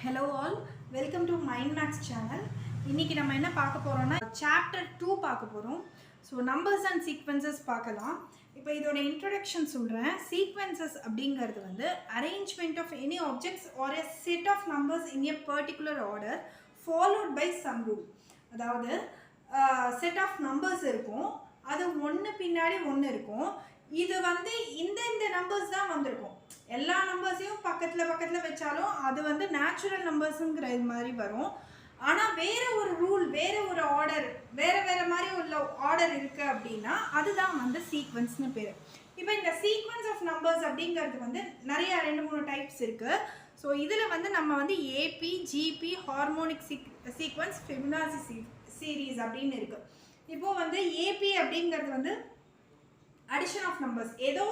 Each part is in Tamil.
Hello all, welcome to Mind Max channel. இன்னைக்கு நம்ம என்ன பார்க்க போறோம்னா சாப்டர் 2 பார்க்க போறோம். ஸோ நம்பர்ஸ் அண்ட் சீக்வன்சஸ் பார்க்கலாம். இப்போ இதோட இன்ட்ரடக்ஷன் சொல்கிறேன். சீக்வன்சஸ் அப்படிங்கிறது வந்து arrangement of any objects or a set of numbers in a particular order followed by some rule. அதாவது செட் ஆஃப் நம்பர்ஸ் இருக்கும், அது ஒன்று பின்னாடி ஒன்று இருக்கும். இது வந்து இந்த நம்பர்ஸ் தான் வந்திருக்கும். எல்லா நம்பர்ஸையும் பக்கத்தில் வச்சாலும் அது வந்து நேச்சுரல் நம்பர்ஸுங்கிற இது மாதிரி வரும். ஆனால் வேறு ஒரு ரூல், வேறு ஒரு ஆர்டர், வேறு மாதிரி உள்ள ஆர்டர் இருக்குது அப்படின்னா அதுதான் வந்து சீக்வன்ஸ்னு பேர். இப்போ இந்த சீக்வன்ஸ் ஆஃப் நம்பர்ஸ் அப்படிங்கிறது வந்து நிறையா 2-3 டைப்ஸ் இருக்குது. ஸோ இதில் வந்து நம்ம வந்து AP, GP, harmonic sequence, Fibonacci series அப்படின்னு இருக்குது. இப்போது வந்து ஏபி அப்படிங்கிறது வந்து அடிஷன் ஆஃப் நம்பர்ஸ். ஏதோ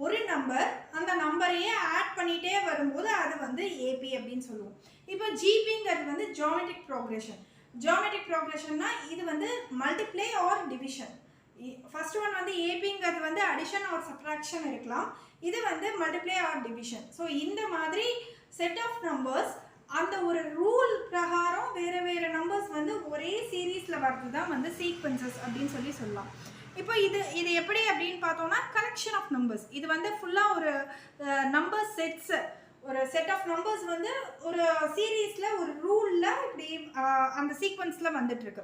ஒரு நம்பர் அந்த நம்பரையே ஆட் பண்ணிகிட்டே வரும்போது அது வந்து ஏபி அப்படின்னு சொல்லுவோம். இப்போ ஜிபிங்கிறது வந்து ஜியோமெட்ரிக் ப்ரோக்ரெஷன். ஜியோமெட்ரிக் ப்ரோக்ரெஷன்னா இது வந்து multiply R division. First one வந்து ஏபிங்கிறது வந்து அடிஷன் ஆர் சப்ட்ராக்ஷன் இருக்கலாம், இது வந்து மல்டிப்ளை ஆர் டிவிஷன். ஸோ இந்த மாதிரி செட் ஆஃப் நம்பர்ஸ் அந்த ஒரு ரூல் பிரகாரம் வேறு நம்பர்ஸ் வந்து ஒரே சீரீஸில் வர்றது தான் வந்து சீக்வன்சஸ் அப்படின்னு சொல்லலாம். இப்போ இது எப்படி அப்படின்னு பார்த்தோம்னா கலெக்ஷன் ஆஃப் நம்பர்ஸ். இது வந்து ஃபுல்லாக ஒரு நம்பர் செட்ஸ், ஒரு செட் ஆஃப் நம்பர்ஸ் வந்து ஒரு சீரீஸில் ஒரு ரூலில் இப்படி அந்த சீக்வன்ஸில் வந்துட்டுருக்கு.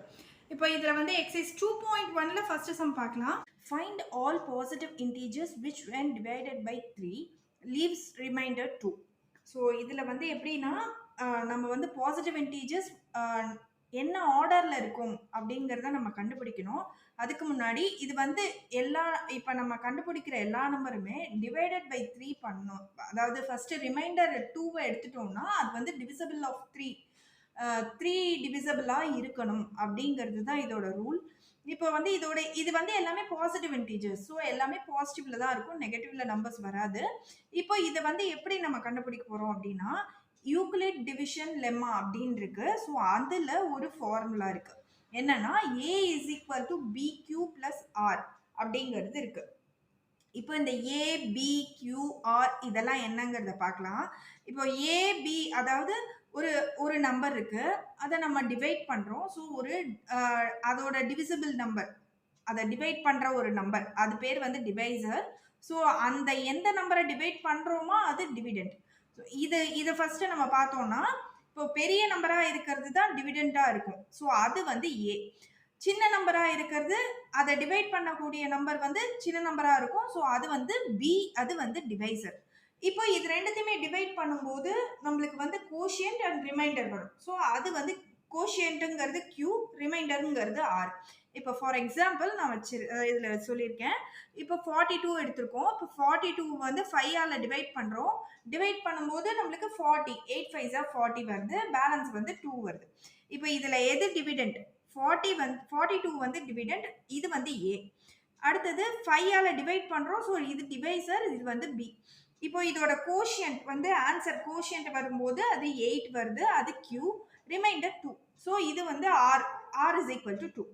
இப்போ இதில் வந்து எக்ஸைஸ் 2.1ல ஃபஸ்ட்டு சம் பார்க்கலாம். Find all positive integers which when divided by 3 leaves remainder 2. So இதில் வந்து எப்படின்னா நம்ம வந்து பாசிட்டிவ் இன்டீஜர்ஸ் என்ன ஆர்டரில் இருக்கும் அப்படிங்கிறத நம்ம கண்டுபிடிக்கணும். அதுக்கு முன்னாடி இது வந்து இப்போ நம்ம கண்டுபிடிக்கிற எல்லா நம்பருமே டிவைடட் பை 3 பண்ணணும். அதாவது ஃபஸ்ட்டு ரிமைண்டர் 2வை எடுத்துட்டோம்னா அது வந்து டிவிசபிள் ஆஃப் 3 டிவிசபிளாக இருக்கணும் அப்படிங்கிறது தான் இதோட ரூல். இப்போ வந்து இது வந்து எல்லாமே பாசிட்டிவ் இன்டீஜர்ஸ். ஸோ எல்லாமே பாசிட்டிவ்ல தான் இருக்கும், நெகட்டிவ்ல நம்பர்ஸ் வராது. இப்போ இதை வந்து எப்படி நம்ம கண்டுபிடிக்க போகிறோம் அப்படின்னா யூக்ளிட் டிவிஷன் லெம்மா அப்படின்னு இருக்கு. ஸோ அதில் ஒரு ஃபார்முலா இருக்கு. என்னன்னா a is equal to bq plus r அப்படிங்கிறது இருக்கு. இப்போ இந்த a b q r இதெல்லாம் என்னங்கிறத பார்க்கலாம். இப்போ a b அதாவது ஒரு நம்பர் இருக்கு, அதை நம்ம டிவைட் பண்றோம். ஸோ அதோட டிவிசிபிள் நம்பர், அதை டிவைட் பண்ற ஒரு நம்பர், அது பேர் வந்து டிவைசர். ஸோ அந்த எந்த நம்பரை டிவைட் பண்றோமோ அது டிவிடெண்ட். இதை ஃபர்ஸ்ட் நம்ம பார்த்தோம்னா இப்போ பெரிய நம்பரா இருக்கிறது தான் டிவிடெண்டா இருக்கும். ஸோ அது வந்து ஏ. சின்ன நம்பரா இருக்கிறது, அதை டிவைட் பண்ணக்கூடிய நம்பர் வந்து சின்ன நம்பரா இருக்கும். ஸோ அது வந்து பி, அது வந்து டிவைசர். இப்போ இது ரெண்டுத்தையுமே டிவைட் பண்ணும்போது நம்மளுக்கு வந்து கோஷியன்ட் அண்ட் ரிமைண்டர் வரும். ஸோ அது வந்து கோஷியன்ட்டுங்கிறது கியூ, ரிமைண்டருங்கிறது ஆர். இப்போ ஃபார் எக்ஸாம்பிள் நான் இதில் சொல்லியிருக்கேன். இப்போ 42 எடுத்திருக்கோம். இப்போ 42 வந்து 5ஆல் டிவைட் பண்ணுறோம். டிவைட் பண்ணும்போது நம்மளுக்கு 40, 8 5 40 வருது, பேலன்ஸ் வந்து 2 வருது. இப்போ இதில் எது டிவிடெண்ட்? 42 வந்து டிவிடெண்ட், இது வந்து ஏ. அடுத்தது 5ஆல் டிவைட் பண்ணுறோம். ஸோ இது டிவைசர், இது வந்து பி. இப்போ இதோட கோஷியன்ட் வந்து ஆன்சர் கோஷியன்ட் வரும்போது அது 8 வருது, அது கியூ, ரிமைண்டர் 2. ஸோ இது வந்து ஆர் இஸ் ஈக்குவல் டு 2.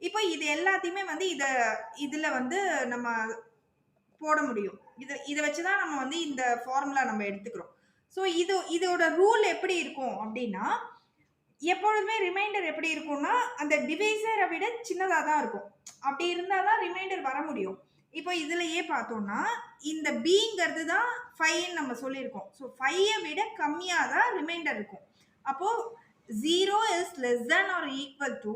இப்போ இது எல்லாத்தையுமே வந்து இதில் வந்து நம்ம போட முடியும். இதை வச்சு தான் நம்ம வந்து இந்த ஃபார்முலா நம்ம எடுத்துக்கிறோம். ஸோ இதோட ரூல் எப்படி இருக்கும் அப்படின்னா எப்பொழுதுமே ரிமைண்டர் எப்படி இருக்கும்னா அந்த டிவைசரை விட சின்னதாக தான் இருக்கும். அப்படி இருந்தால் தான் ரிமைண்டர் வர முடியும். இப்போ இதுலயே பார்த்தோம்னா இந்த பிங்கிறது தான் 5ன்னு நம்ம சொல்லியிருக்கோம். ஸோ 5ஐ விட கம்மியாக தான் ரிமைண்டர் இருக்கும். அப்போ 0 is less than or equal to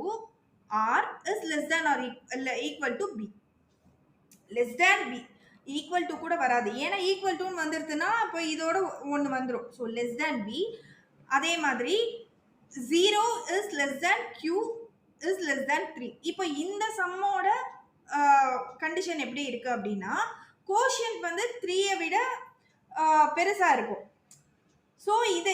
r is less than or equal to b. Less than b, equal to கூட வராது. ஏன்னா ஈக்குவல் டுன்னு வந்துருதுன்னா இப்போ இதோட ஒன்று வந்துடும். So less than b. அதே மாதிரி 0 is less than q is less than 3. இப்போ இந்த சம்மோட கண்டிஷன் எப்படி இருக்கு அப்படின்னா கோஷியன்ட் வந்து 3ஐ விட பெருசாக இருக்கும். ஸோ இந்த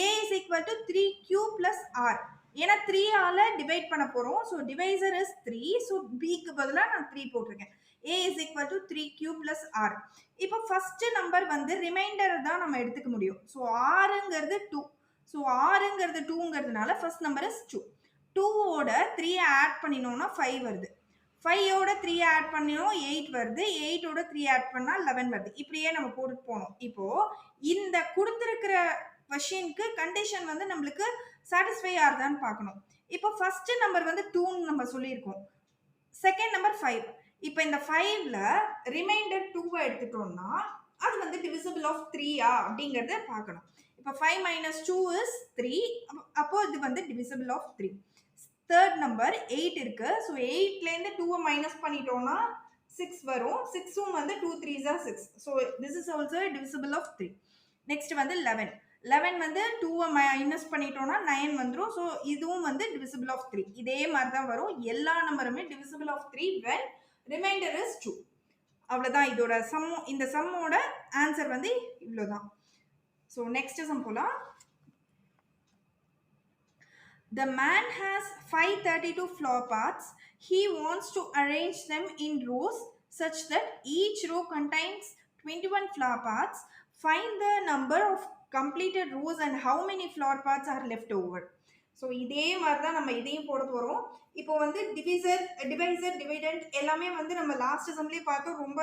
a is equal to 3q plus r. ஏன்னா 3ஆல் டிவைட் பண்ண போகிறோம். So divisor is 3. ஸோ பிக்கு பதிலாக நான் 3 போட்டிருக்கேன். a is equal to 3q plus r. இப்போ ஃபர்ஸ்ட் நம்பர் வந்து ரிமைண்டர் தான் நம்ம எடுத்துக்க முடியும். ஸோ ஆறுங்கிறது 2. ஸோ ஆறுங்கிறது 2ங்கிறதுனால ஃபர்ஸ்ட் நம்பர் இஸ் 2. 2ஓட 3 ஆட் பண்ணினோம்னா 5 வருது. 5ஓட 3 ஆட் பண்ணினோம் 8 வருது. 8ஓட 3 ஆட் பண்ணால் 11 வருது. இப்படியே நம்ம போட்டு போனோம். இப்போ இந்த கொடுத்துருக்கிற கொஷினுக்கு கண்டிஷன் வந்து நம்மளுக்கு சாட்டிஸ்ஃபை ஆகுதான்னு பார்க்கணும். இப்போ ஃபர்ஸ்ட் நம்பர் வந்து 2ன்னு நம்ம சொல்லியிருக்கோம். Second number 5. இப்போ இந்த 5ல ரிமைண்டர் 2 எடுத்துட்டோம்னா அது வந்து டிவிசிபிள் ஆஃப் 3 அப்படிங்கறத பார்க்கணும். இப்போ 5 minus 2 is 3. அப்போ இது வந்து டிவிசிபிள் ஆஃப் 3. தேர்ட் நம்பர் 8 இருக்கு. ஸோ 8ல இருந்து 2 மைனஸ் பண்ணிட்டோம்னா 6 வரும். 6ம் வந்து 2 3s are 6. So this is also divisible of 3. Next வந்து 11. 11 வந்து 2 மைனஸ் பண்ணிட்டோம்னா 9 வந்துரும். ஸோ இதுவும் வந்து டிவிசிபிள் ஆஃப் 3. இதே மாதிரி தான் வரும். எல்லா நம்பருமே divisible of 3 when remainder is 2. அவ்வளவுதான் இதோட சம். இந்த சம்மோட ஆன்சர் வந்து இவ்வளவுதான். ஸோ நெக்ஸ்ட் சம் போலாம். The man has 532 flower pots. He wants to arrange them in rows such that each row contains 21 flower pots. Find the number of completed rows and how many flower pots are left over. So இதே மாதிரி தான் நம்ம இதையும் போட போகிறோம். இப்போ வந்து டிவைசர் டிவைடண்ட் எல்லாமே வந்து நம்ம லாஸ்ட் சம்லேயே பார்த்தோம். ரொம்ப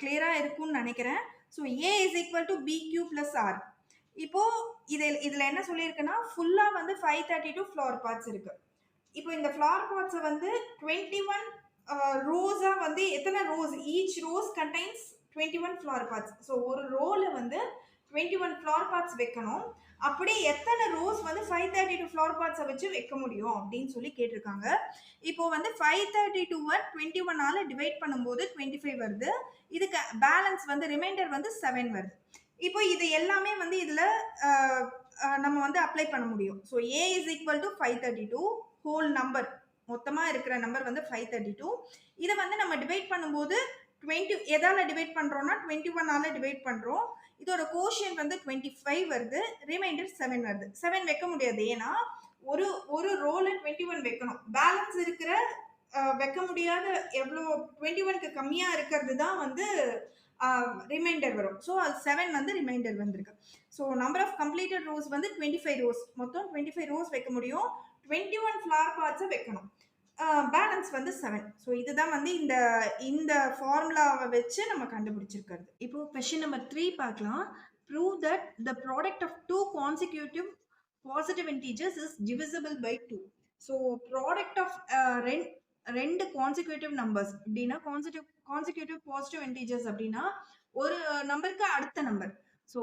கிளியராக இருக்கும்னு நினைக்கிறேன். So A is equal to BQ plus R. இப்போ இதுல என்ன சொல்லியிருக்குன்னா ஃபுல்லா வந்து 532 ஃப்ளவர் பாட்ஸ் இருக்கு. இப்போ இந்த ஃப்ளவர் பாட்ஸை வந்து 21 ரோஸா வந்து எத்தனை rows, each row contains 21 flower pots. So ஒரு ரோல வந்து 21 ஃப்ளவர் பாட்ஸ் வைக்கணும். அப்படி எத்தனை ரோஸ் வந்து 532 ஃப்ளவர் பாட்ஸை வச்சு வைக்க முடியும் அப்படின்னு சொல்லி கேட்டிருக்காங்க. இப்போ வந்து 532 21ஆல டிவைட் பண்ணும்போது 25 வருது. இதுக்கு பேலன்ஸ் வந்து ரிமைண்டர் வந்து 7 வருது. இப்போ இது எல்லாமே வந்து இதுல நம்ம வந்து அப்ளை பண்ண முடியும். So A is equal to 532 whole number, மொத்தமா இருக்கிற நம்பர் வந்து 532. இதை வந்து நம்ம டிவைட் பண்ணும்போது 20 எதால டிவைட் பண்றோம்னா 21ஆல டிவைட் பண்றோம். இதோட கோஷியன்ட் வந்து 25 வருது. ரிமைண்டர் 7 வருது. 7 வைக்க முடியாது, ஏன்னா ஒரு ரோல 21 வைக்கணும். பேலன்ஸ் இருக்கிற வைக்க முடியாத எவ்வளோ 21க்கு கம்மியா இருக்கிறது தான் வந்து ரிமைண்டர் வரும். ஸோ அது 7 வந்து ரிமைண்டர் வந்திருக்கு. So number of completed rows வந்து 25 ரோஸ், மொத்தம் 25 ரோஸ் வைக்க முடியும். 21 ஃப்ளவர் பாட்ஸை வைக்கணும். பேலன்ஸ் வந்து 7. ஸோ இதுதான் வந்து இந்த ஃபார்முலாவை வச்சு நம்ம கண்டுபிடிச்சிருக்கிறது. இப்போ கொஸ்டின் நம்பர் 3 பார்க்கலாம். Prove that the product of 2 consecutive positive integers is divisible by 2. So product of ரெண்டு கான்சிக்யூட்டிவ் நம்பர்ஸ் அப்படின்னா கான்சிக்யூட்டிவ் பாசிட்டிவ் இன்டீஜர்ஸ் அப்படின்னா ஒரு நம்பருக்கு அடுத்த நம்பர். ஸோ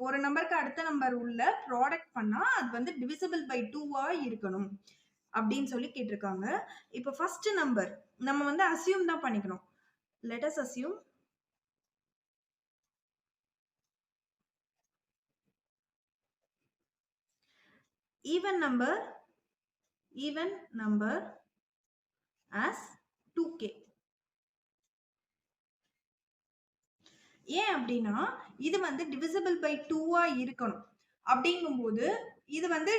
ஒரு நம்பருக்கு அடுத்த நம்பர் உள்ள ப்ராடக்ட் பண்ணா அது வந்து டிவிசிபிள் பை 2 இருக்கணும் அப்படின்னு சொல்லி கேட்டிருக்காங்க. இப்போ ஃபர்ஸ்ட் நம்பர் நம்ம வந்து அசியூம் தான் பண்ணிக்கணும். Let us assume even number as 2k. ஏன் அப்படின்னா இது வந்து டிவிசிபிள் பை 2 இருக்கணும். அப்படிங்கும்போது இது வந்து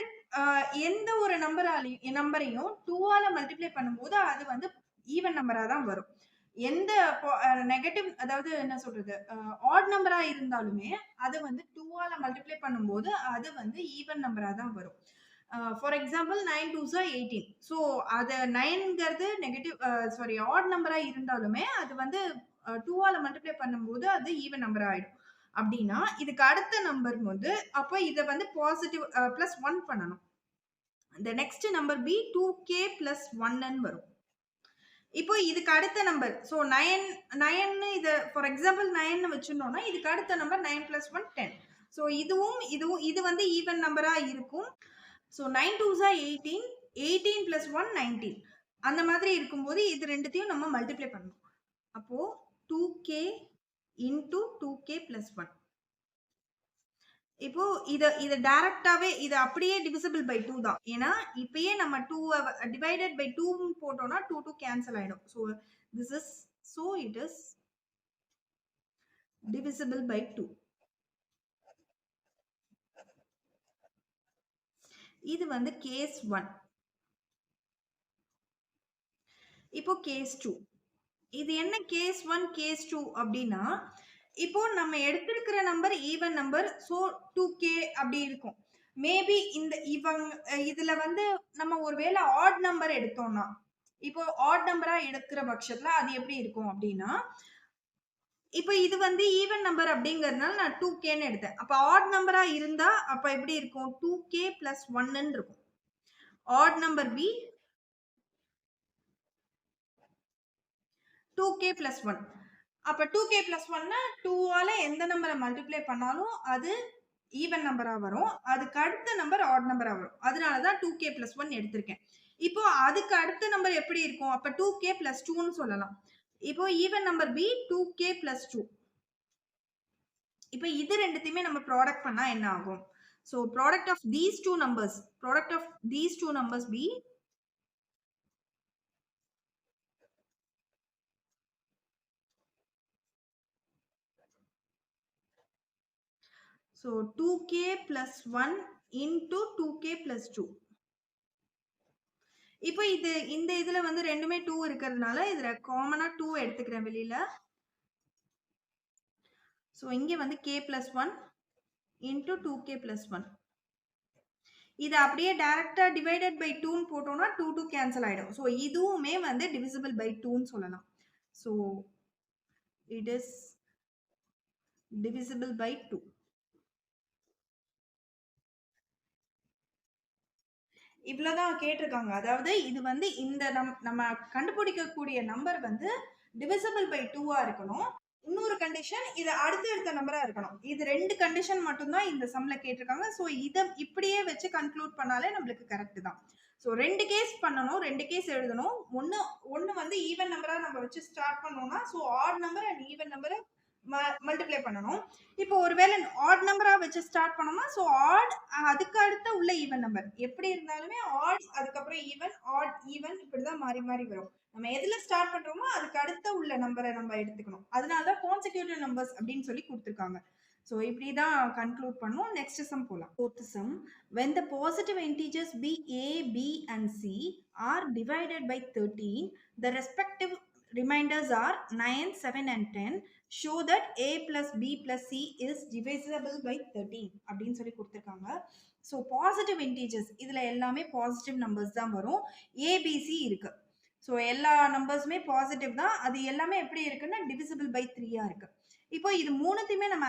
எந்த ஒரு நம்பரையும் 2ஆல மல்டிப்ளை பண்ணும்போது அது வந்து ஈவன் நம்பரா தான் வரும். எந்த நெகட்டிவ், அதாவது என்ன சொல்றது, ஆட் நம்பரா இருந்தாலுமே அது வந்து 2ஆல மல்டிப்ளை பண்ணும்போது அது வந்து ஈவன் நம்பரா தான் வரும். For example 9 2s are 18. So அது 9ங்கிறது நெகட்டிவ் ஆட் நம்பரா இருந்தாலுமே அது வந்து 2ஆல மல்டிப்ளை பண்ணும்போது அது ஈவன் நம்பர் ஆயிடும். அப்படின்னா இதுக்கு அடுத்த நம்பர் வந்து அப்போ இதை வந்து பாசிட்டிவ் பிளஸ் 1 பண்ணணும். the next number be 2k plus 1 வரும். இப்போ இதுக்கு அடுத்த நம்பர், ஸோ 9 இது ஃபார் எக்ஸாம்பிள் 9 வச்சுட்டோம்னா இதுக்கு அடுத்த நம்பர் 9 plus 1 10. ஸோ இது வந்து ஈவன் நம்பரா இருக்கும். So 9 2s are 18, 18 plus 1 19. அந்த மாதிரி இருக்கும்போது இது ரெண்டுத்தையும் நம்ம மல்டிப்ளை பண்ணணும். அப்போ 2k into 2k plus 1. இப்போ இத டைரக்டாவே இது அப்படியே டிவிசிபிள் பை 2 தான். ஏன்னா இப்பயே நம்ம 2 டிவைடட் பை 2 போட்டோம்னா 2 2 கேன்சல் ஆயிடும். So it is divisible by 2. இது வந்து கேஸ் 1. இப்போ கேஸ் 2. இது என்ன கேஸ் 1 கேஸ் 2 அப்படின்னா, இப்போ நம்ம எடுத்திருக்கிற number even number, so 2k அப்படி இருக்கும். மேபி இதுல வந்து நம்ம ஒருவேளை ஆட் நம்பர் எடுத்தோம்னா, இப்போ ஆட் நம்பரா எடுக்கிற பட்சத்துல அது எப்படி இருக்கும் அப்படின்னா, இப்போ இது வந்து ஈவன் நம்பர் அப்படிங்கிறதுனால நான் 2Kன்னு எடுத்தேன். அப்ப ஆட் நம்பரா இருந்தா அப்ப எப்படி இருக்கும்? 2K plus 1ன்னு இருக்கும். Odd number b 2K plus 1. அப்ப 2K plus 1னா 2 ஆல எந்த நம்பரை மல்டிப்ளை பண்ணாலும் அது ஈவன் நம்பரா வரும். அதுக்கு அடுத்த நம்பர் ஆட் நம்பரா வரும். அதனால தான் 2K plus 1 எடுத்திருக்கேன். இப்போ அதுக்கு அடுத்த நம்பர் எப்படி இருக்கும்? அப்ப 2K plus 2ன்னு சொல்லலாம். இப்போ even number b 2K plus 2. இப்போ இது ரெண்டுத்தையுமே நம்ம ப்ராடக்ட் பண்ணா என்ன ஆகும்? So product of these two numbers be so 2K plus 1 into 2K plus 2. இப்போ இந்த இதுல வந்து ரெண்டுமே 2 இருக்கிறதுனால இதுல காமனா 2 எடுத்துக்கிறேன் வெளியில. சோ இங்க வந்து K plus 1 into 2K plus 1. இது அப்படியே டைரக்டா டிவைடட் பை 2ன்னு போட்டோம்னா 2 2 கேன்சல் ஆயிடும். சோ இதுவுமே வந்து டிவிசிபிள் பை 2ன்னு சொல்லலாம். So it is divisible by 2. இவ்வளவுதான் கேட்டிருக்காங்க. அதாவது இது வந்து இந்த நம்ம கண்டுபிடிக்கக்கூடிய நம்பர் வந்து divisible by 2ஆ இருக்கணும். இன்னொரு கண்டிஷன் இது அடுத்த நம்பரா இருக்கணும். இது ரெண்டு கண்டிஷன் மட்டும்தான் இந்த சம்ல கேட்டிருக்காங்க. சோ இத இப்படியே வச்சு கன்க்ளூட் பண்ணாலே நம்மளுக்கு கரெக்ட் தான். சோ ரெண்டு கேஸ் பண்ணணும், ரெண்டு கேஸ் எழுதணும். ஒன்னு வந்து ஈவன் நம்பரா நம்ம வச்சு ஸ்டார்ட் பண்ணோம்னா so add number and even நம்பரை மல்டிப்ளை பண்ணணும். இப்போ ஒருவேளை ஆட் நம்பரா வச்சு ஸ்டார்ட் பண்ணோம்னா சோ ஆட் அதுக்கு அடுத்த உள்ள ஈவன் நம்பர் எப்படி இருந்தாலுமே ஆட் அதுக்கப்புறம் ஈவன் ஆட் ஈவன் இப்படிதான் மாறி மாறி வரும். நம்ம எதுல ஸ்டார்ட் பண்றோமோ அதுக்கு அடுத்த உள்ள நம்பரை நம்ம எடுத்துக்கணும். அதனாலதான் கான்செக்யூட்டிவ் நம்பர்ஸ் அப்படின்னு சொல்லி கொடுத்துருக்காங்க. So இப்படிதான் கன்க்ளூட் பண்ணும். நெக்ஸ்ட் சம் போலாம். Fourth sum, when the positive integers be a, b and c are divided by 13, the respective remainders are 9, 7 and 10. Show that a plus b plus c is divisible by 13 அப்படின்னு சொல்லி கொடுத்துருக்காங்க. ஸோ பாசிட்டிவ் இன்டீஜர்ஸ் இதுல எல்லாமே பாசிட்டிவ் நம்பர்ஸ் தான் வரும். ஏபிசி இருக்கு. ஸோ எல்லா நம்பர்ஸுமே பாசிட்டிவ் தான். அது எல்லாமே எப்படி இருக்குன்னா டிவிசிபிள் பை 3ஆ இருக்கு. இப்போ இது மூணுத்தையுமே நம்ம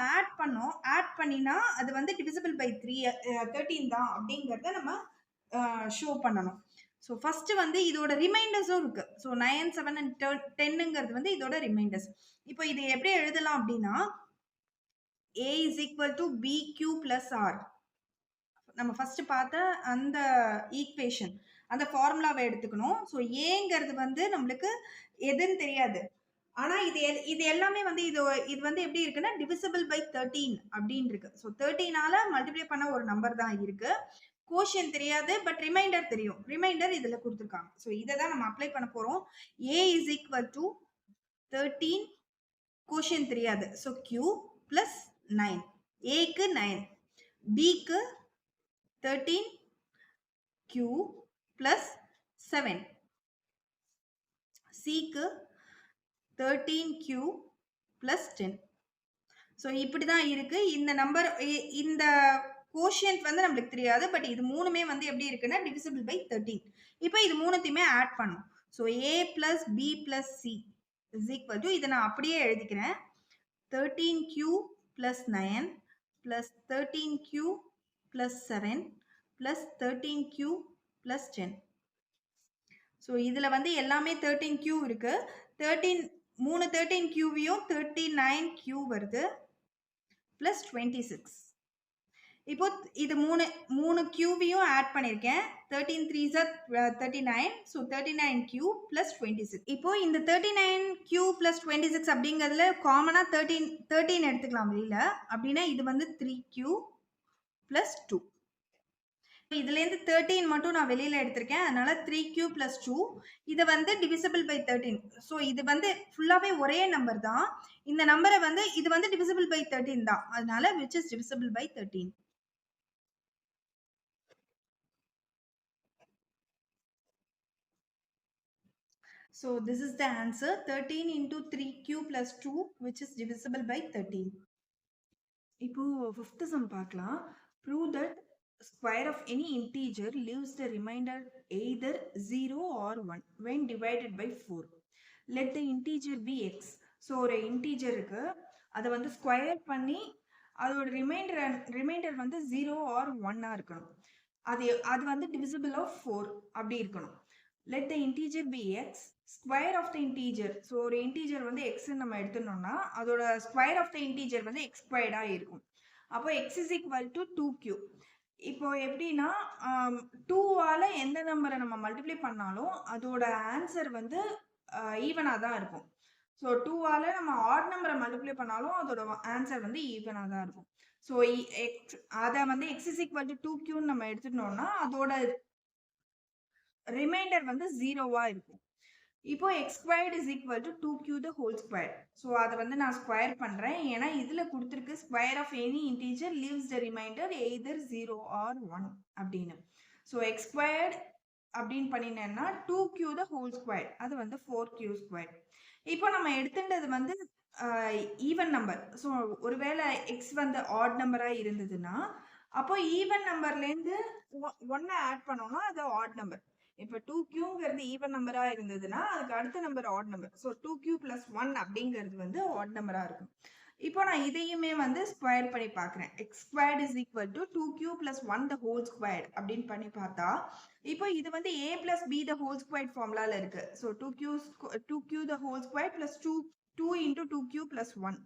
ஆட் பண்ணினா அது வந்து டிவிசிபிள் பை 13 தான் அப்படிங்கறத நம்ம ஷோ பண்ணணும். ஸோ ஃபர்ஸ்ட் வந்து இதோட ரிமைண்டர்ஸும் இருக்கு. ஸோ 9, 7 அண்ட் 10ங்கிறது வந்து இதோட ரிமைண்டர்ஸ். இப்போ இது எப்படி எழுதலாம் அப்படின்னா a is equal to bq plus r. நம்ம ஃபர்ஸ்ட் பார்த்த அந்த ஈக்குவேஷன் அந்த ஃபார்முலாவை எடுத்துக்கணும். ஸோ ஏங்கிறது வந்து நம்மளுக்கு எதுன்னு தெரியாது. ஆனா இது எல்லாமே வந்து இது வந்து எப்படி இருக்குன்னா டிவிசிபிள் பை 13 அப்படின்னு இருக்கு. ஸோ 13ஆல மல்டிப்ளை பண்ண ஒரு நம்பர் தான் இருக்கு. கோஷன் தெரியாது, பட் ரிமைண்டர் தெரியும். ரிமைண்டர் இதுல கொடுத்துருக்காங்க. ஸோ இதை தான் நம்ம அப்ளை பண்ண போறோம். a is equal to 13, கோஷன் தெரியாது. So q plus 9. ஏக்கு 9, பிக்கு 13, q plus 7, சிக்கு 13q plus 10. ஸோ இப்படிதான் இருக்கு. இந்த நம்பர் இந்த கோஷியன்ட் வந்து நம்மளுக்கு தெரியாது, பட் இது மூணுமே வந்து எப்படி இருக்குன்னா டிவிசிபிள் பை 13. இப்போ இது மூணுத்தையுமே ஆட் பண்ணும். So a plus b plus c is equal to இதை நான் அப்படியே எழுதிக்கிறேன். 13q plus 9 plus 13q plus 7 plus 13q plus 10. So இதுல வந்து எல்லாமே 13q இருக்கு. 13q-வையும் 39q வருது பிளஸ் 26. இப்போ இது மூணு q-வையும் ஆட் பண்ணிருக்கேன். 13 3s are 39. So 39q plus 26. இப்போ இந்த 39q plus 26 அப்படிங்கிறதுல காமனா 13 எடுத்துக்கலாம் வெளியில. அப்படின்னா இது வந்து 3q plus 2. இதுல இருந்து 13 மட்டும் நான் வெளியில எடுத்திருக்கேன். அதனால 3q plus 2 இது வந்து divisible by 13. சோ இது வந்து ஃபுல்லாவே ஒரே நம்பர் தான். இந்த நம்பரை வந்து இது வந்து divisible by 13 தான். அதனால which is divisible by 13. So this is the answer. 13 into 3q plus 2 which is divisible by 13. இப்போ 5th sum பார்க்கலாம். Prove that square of any integer leaves the remainder either 0 or 1 when divided by 4. Let the integer be x. So ஒரு இன்டீஜர் இருக்கு, அதை வந்து ஸ்கொயர் பண்ணி அதோட ரிமைண்டர் வந்து 0 ஆர் 1 இருக்கணும். அது அது வந்து டிவிசிபிள் ஆஃப் 4 அப்படி இருக்கணும். let the integer be x, square of the integer. So ஒரு இன்டீஜர் வந்து x நம்ம எடுத்துனோம்னா அதோட ஸ்கொயர் ஆஃப் த இன்டீஜர் வந்து x ஸ்கொயர்டா இருக்கும். அப்போ x is equal to 2q. இப்போ எப்படின்னா 2ஆல எந்த நம்பரை நம்ம மல்டிப்ளை பண்ணாலும் அதோட ஆன்சர் வந்து ஈவனா தான் இருக்கும். ஸோ 2ஆல நம்ம ஆட் நம்பரை மல்டிப்ளை பண்ணாலும் அதோட ஆன்சர் வந்து ஈவனா தான் இருக்கும். ஸோ அதை வந்து x is equal to 2q நம்ம எடுத்துட்டோம்னா அதோட ரிமைண்டர் வந்து 0வா இருக்கும். இப்போ x squared is equal to 2q the whole square. So அதை வந்து நான் ஸ்கொயர் பண்ணுறேன், ஏன்னா இதில் கொடுத்துருக்கு square of any integer leaves the remainder either 0 or 1 அப்படின்னு. ஸோ x squared அப்படின்னு பண்ணினேன்னா 2q the whole square, அது வந்து 4q squared. இப்போ நம்ம எடுத்துட்டது வந்து ஈவன் நம்பர். ஸோ ஒருவேளை எக்ஸ் வந்து ஆட் நம்பராக இருந்ததுன்னா அப்போ ஈவன் நம்பர்லேருந்து 1 ஆட் பண்ணோம்னா அது ஆட் நம்பர். இப்போ 2qங்கிறது ஈவன் நம்பரா இருந்ததுன்னா அதுக்கு அடுத்த number add number. So 2q + 1 அப்படிங்கிறது வந்து ஆட் நம்பரா இருக்கும். இப்போ நான் இதையுமே வந்து ஸ்கொயர் பண்ணி பார்க்குறேன். x squared is equal to 2q + 1 the whole squared அப்படின்னு பண்ணி பார்த்தா இப்போ இது வந்து a + b the whole squared ஃபார்முலால இருக்கு. So 2q the whole squared plus 2 into 2q plus 1.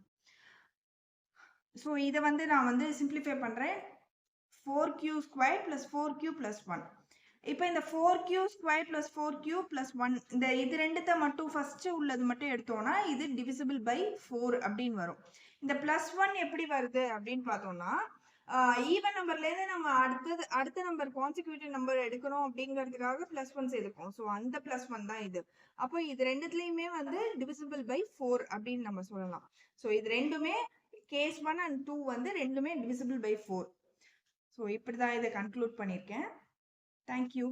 So இதை வந்து நான் வந்து சிம்பிளிஃபை பண்ணுறேன். 4q squared plus 4q plus 1. இப்போ இந்த 4q squared plus 4q plus 1 இந்த இது ரெண்டுத்தை மட்டும் ஃபர்ஸ்ட் உள்ளது மட்டும் எடுத்தோம்னா இது டிவிசிபிள் பை 4 அப்படின்னு வரும். இந்த +1 எப்படி வருது அப்படின்னு பார்த்தோம்னா ஈவன் நம்பர்லேருந்து நம்ம அடுத்த நம்பர் கான்சிக்யூட்டிவ் நம்பர் எடுக்கணும் அப்படிங்கிறதுக்காக +1 சேர்த்துப்போம். ஸோ அந்த +1 தான் இது. அப்போ இது ரெண்டுத்துலையுமே வந்து டிவிசிபிள் பை 4 அப்படின்னு நம்ம சொல்லலாம். ஸோ இது ரெண்டுமே கேஸ் 1 and 2 வந்து ரெண்டுமே டிவிசிபிள் பை 4. ஸோ இப்படி தான் இதை கன்க்ளூட் பண்ணியிருக்கேன். Thank you.